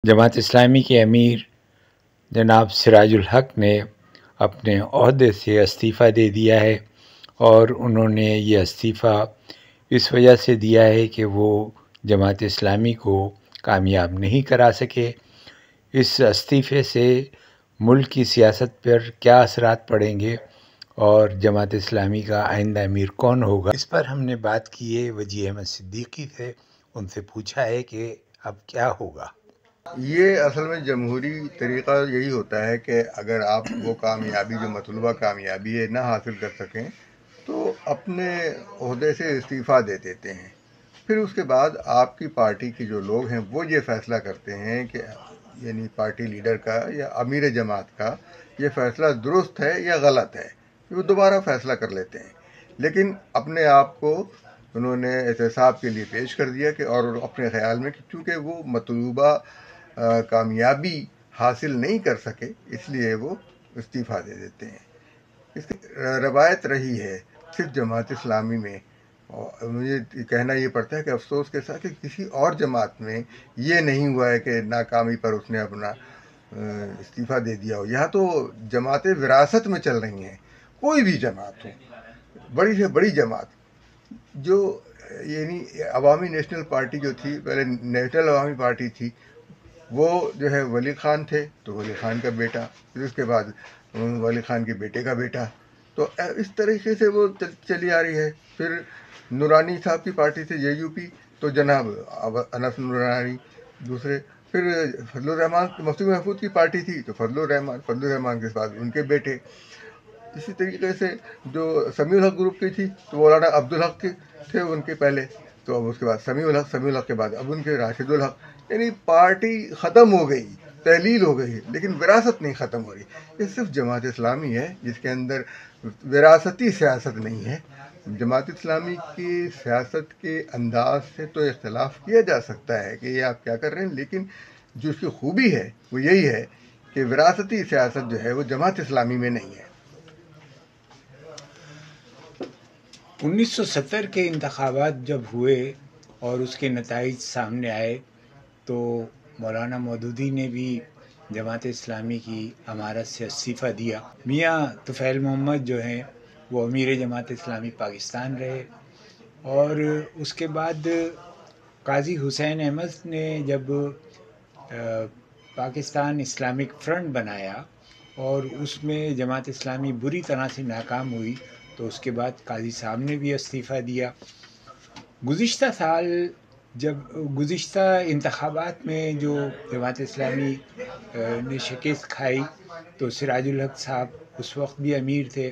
جماعت اسلامی کے امیر جناب سراج الحق نے اپنے عہدے سے استعفیٰ دے دیا ہے، اور انہوں نے یہ استعفیٰ اس وجہ سے دیا ہے کہ وہ جماعت اسلامی کو کامیاب نہیں کرا سکے۔ اس استعفے سے ملک کی سیاست پر کیا اثرات پڑیں گے اور جماعت اسلامی کا آئندہ امیر کون ہوگا، اس پر ہم نے بات کی ہے وجیہ احمد صدیقی سے۔ ان سے پوچھا ہے کہ اب کیا ہوگا۔ یہ اصل میں جمہوری طریقہ یہی ہوتا ہے کہ اگر آپ وہ کامیابی جو مطلوبہ کامیابی ہے نہ حاصل کر سکیں تو اپنے عہدے سے استعفیٰ دے دیتے ہیں۔ پھر اس کے بعد آپ کی پارٹی کے جو لوگ ہیں وہ یہ فیصلہ کرتے ہیں کہ یعنی پارٹی لیڈر کا یا امیر جماعت کا یہ فیصلہ درست ہے یا غلط ہے، وہ دوبارہ فیصلہ کر لیتے ہیں۔ لیکن اپنے آپ کو انہوں نے احتساب کے لیے پیش کر دیا کہ اور اپنے خیال میں کہ چونکہ وہ مطلوبہ کامیابی حاصل نہیں کر سکے اس لیے وہ استعفیٰ دے دیتے ہیں۔ اس کی روایت رہی ہے صرف جماعت اسلامی میں، اور مجھے کہنا یہ پڑتا ہے کہ افسوس کے ساتھ کہ کسی اور جماعت میں یہ نہیں ہوا ہے کہ ناکامی پر اس نے اپنا استعفیٰ دے دیا ہو۔ یہاں تو جماعتیں وراثت میں چل رہی ہیں، کوئی بھی جماعت ہو، بڑی سے بڑی جماعت جو یعنی عوامی نیشنل پارٹی جو تھی، پہلے نیشنل عوامی پارٹی تھی، وہ جو ہے ولی خان تھے تو ولی خان کا بیٹا، پھر اس کے بعد ولی خان کے بیٹے کا بیٹا، تو اس طریقے سے وہ چلی آ رہی ہے۔ پھر نورانی صاحب کی پارٹی تھی جے یو پی، تو جناب انس نورانی دوسرے، پھر فضل الرحمان مفتی محفوظ کی پارٹی تھی تو فضل الرحمان کے بعد ان کے بیٹے۔ اسی طریقے سے جو سمیع الحق گروپ کی تھی تو مولانا عبدالحق کے تھے ان کے پہلے، تو اب اس کے بعد سمیع الحق کے بعد اب ان کے راشد الحق، یعنی پارٹی ختم ہو گئی، تحلیل ہو گئی، لیکن وراثت نہیں ختم ہو رہی۔ یہ صرف جماعت اسلامی ہے جس کے اندر وراثتی سیاست نہیں ہے۔ جماعت اسلامی کی سیاست کے انداز سے تو اختلاف کیا جا سکتا ہے کہ یہ آپ کیا کر رہے ہیں، لیکن جو اس کی خوبی ہے وہ یہی ہے کہ وراثتی سیاست جو ہے وہ جماعت اسلامی میں نہیں ہے۔ 1970 کے انتخابات جب ہوئے اور اس کے نتائج سامنے آئے تو مولانا مودودی نے بھی جماعت اسلامی کی امارت سے استعفیٰ دیا۔ میاں طفیل محمد جو ہیں وہ امیر جماعت اسلامی پاکستان رہے، اور اس کے بعد قاضی حسین احمد نے جب پاکستان اسلامک فرنٹ بنایا اور اس میں جماعت اسلامی بری طرح سے ناکام ہوئی تو اس کے بعد قاضی صاحب نے بھی استعفیٰ دیا۔ گزشتہ سال جب گزشتہ انتخابات میں جو جماعت اسلامی نے شکست کھائی تو سراج الحق صاحب اس وقت بھی امیر تھے،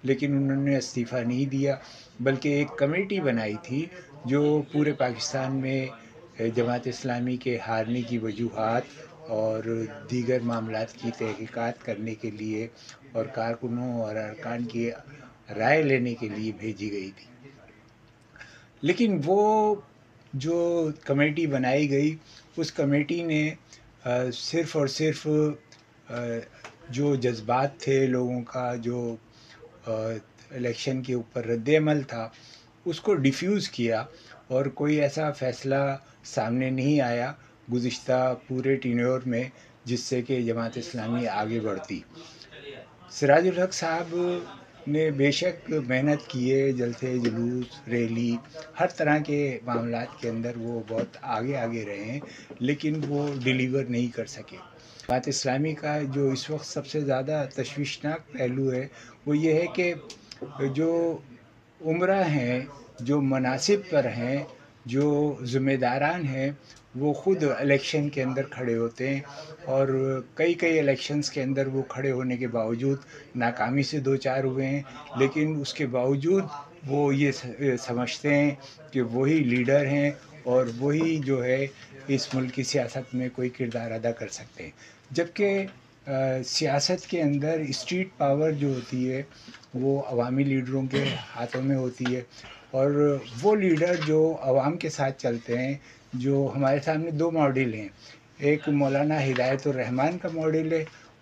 لیکن انہوں نے استعفیٰ نہیں دیا، بلکہ ایک کمیٹی بنائی تھی جو پورے پاکستان میں جماعت اسلامی کے ہارنے کی وجوہات اور دیگر معاملات کی تحقیقات کرنے کے لیے اور کارکنوں اور ارکان کی رائے لینے کے لیے بھیجی گئی تھی۔ لیکن وہ جو کمیٹی بنائی گئی اس کمیٹی نے صرف اور صرف جو جذبات تھے لوگوں کا، جو الیکشن کے اوپر رد عمل تھا، اس کو ڈیفیوز کیا، اور کوئی ایسا فیصلہ سامنے نہیں آیا گزشتہ پورے ٹینیور میں جس سے کہ جماعت اسلامی آگے بڑھتی۔ سراج الحق صاحب نے بے شک محنت کی ہے، جلسے جلوس، ریلی، ہر طرح کے معاملات کے اندر وہ بہت آگے رہے ہیں، لیکن وہ ڈیلیور نہیں کر سکے۔ جماعت اسلامی کا جو اس وقت سب سے زیادہ تشویشناک پہلو ہے وہ یہ ہے کہ جو عمرا ہیں، جو مناصب پر ہیں، جو ذمہ داران ہیں، وہ خود الیکشن کے اندر کھڑے ہوتے ہیں، اور کئی الیکشنز کے اندر وہ کھڑے ہونے کے باوجود ناکامی سے دو چار ہوئے ہیں، لیکن اس کے باوجود وہ یہ سمجھتے ہیں کہ وہی لیڈر ہیں اور وہی جو ہے اس ملک کی سیاست میں کوئی کردار ادا کر سکتے ہیں، جبکہ سیاست کے اندر اسٹریٹ پاور جو ہوتی ہے وہ عوامی لیڈروں کے ہاتھوں میں ہوتی ہے، اور وہ لیڈر جو عوام کے ساتھ چلتے ہیں، جو ہمارے سامنے دو ماڈل ہیں، ایک مولانا ہدایت الرحمان کا ماڈل ہے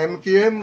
MKM